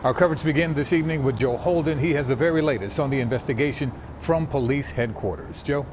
Our coverage begins this evening with Joe Holden. He has the very latest on the investigation from police headquarters. Joe?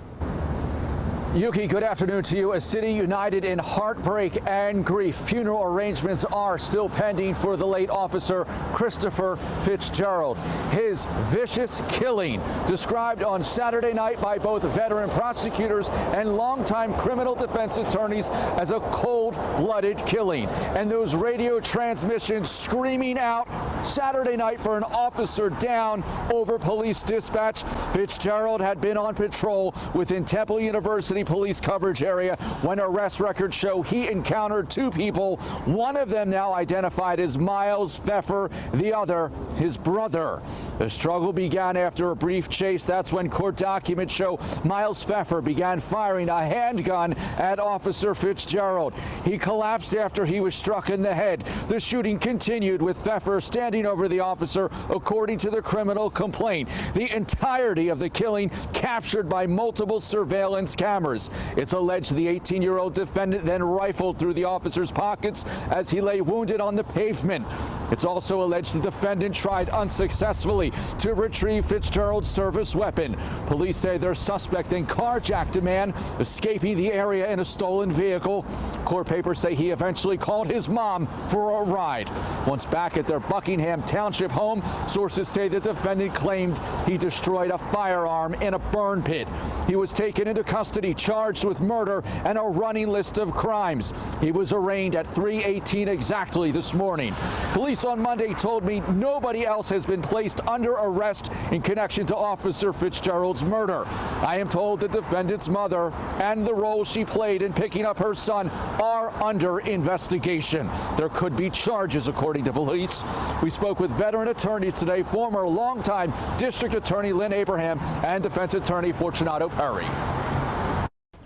Yuki, good afternoon to you. A city united in heartbreak and grief. Funeral arrangements are still pending for the late officer Christopher Fitzgerald. His vicious killing, described on Saturday night by both veteran prosecutors and longtime criminal defense attorneys as a cold-blooded killing. And those radio transmissions screaming out Saturday night for an officer down over police dispatch. Fitzgerald had been on patrol within Temple University police coverage area when arrest records show he encountered two people, one of them now identified as Miles Pfeffer, the other his brother. The struggle began after a brief chase. That's when court documents show Miles Pfeffer began firing a handgun at Officer Fitzgerald. He collapsed after he was struck in the head. The shooting continued with Pfeffer standing over the officer, according to the criminal complaint. The entirety of the killing captured by multiple surveillance cameras. It's alleged the 18-year-old defendant then rifled through the officer's pockets as he lay wounded on the pavement. It's also alleged the defendant tried unsuccessfully to retrieve Fitzgerald's service weapon. Police say their suspect then carjacked a man, escaping the area in a stolen vehicle. Court papers say he eventually called his mom for a ride. Once back at their Buckingham Township home, sources say the defendant claimed he destroyed a firearm in a burn pit. He was taken into custody, charged with murder and a running list of crimes. He was arraigned at 3:18 exactly this morning. Police on Monday told me nobody else has been placed under arrest in connection to Officer Fitzgerald's murder. I am told the defendant's mother and the role she played in picking up her son are under investigation. There could be charges, according to police. We spoke with veteran attorneys today, former longtime District Attorney Lynn and defense attorney Fortunato Perry.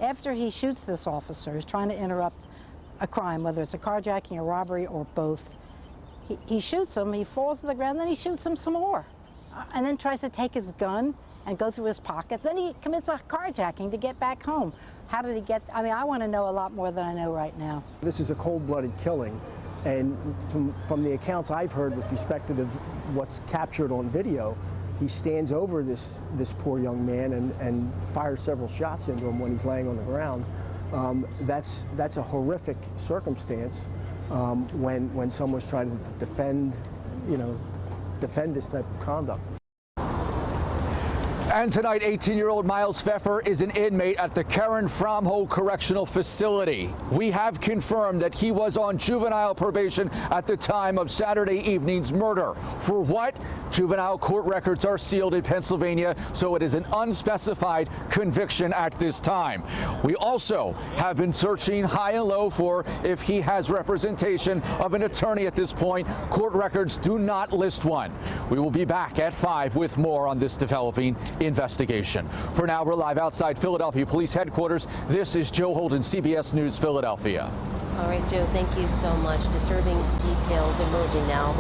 After he shoots this officer who's trying to interrupt a crime, whether it's a carjacking, a robbery, or both, he shoots him, he falls to the ground, then he shoots him some more, and then tries to take his gun and go through his pockets. Then he commits a carjacking to get back home. How did he get? I mean, I want to know a lot more than I know right now. This is a cold-blooded killing, and from the accounts I've heard with respect to what's captured on video, he stands over this poor young man and fires several shots into him when he's laying on the ground. That's a horrific circumstance when someone's trying to defend this type of conduct. And tonight, 18-year-old Miles Pfeffer is an inmate at the Karen Fromhold Correctional Facility. We have confirmed that he was on juvenile probation at the time of Saturday evening's murder. For what? Juvenile court records are sealed in Pennsylvania, so it is an unspecified conviction at this time. We also have been searching high and low for if he has representation of an attorney at this point. Court records do not list one. We will be back at 5 with more on this developing investigation. For now, we're live outside Philadelphia Police Headquarters. This is Joe Holden, CBS News, Philadelphia. All right, Joe, thank you so much. Disturbing details emerging now.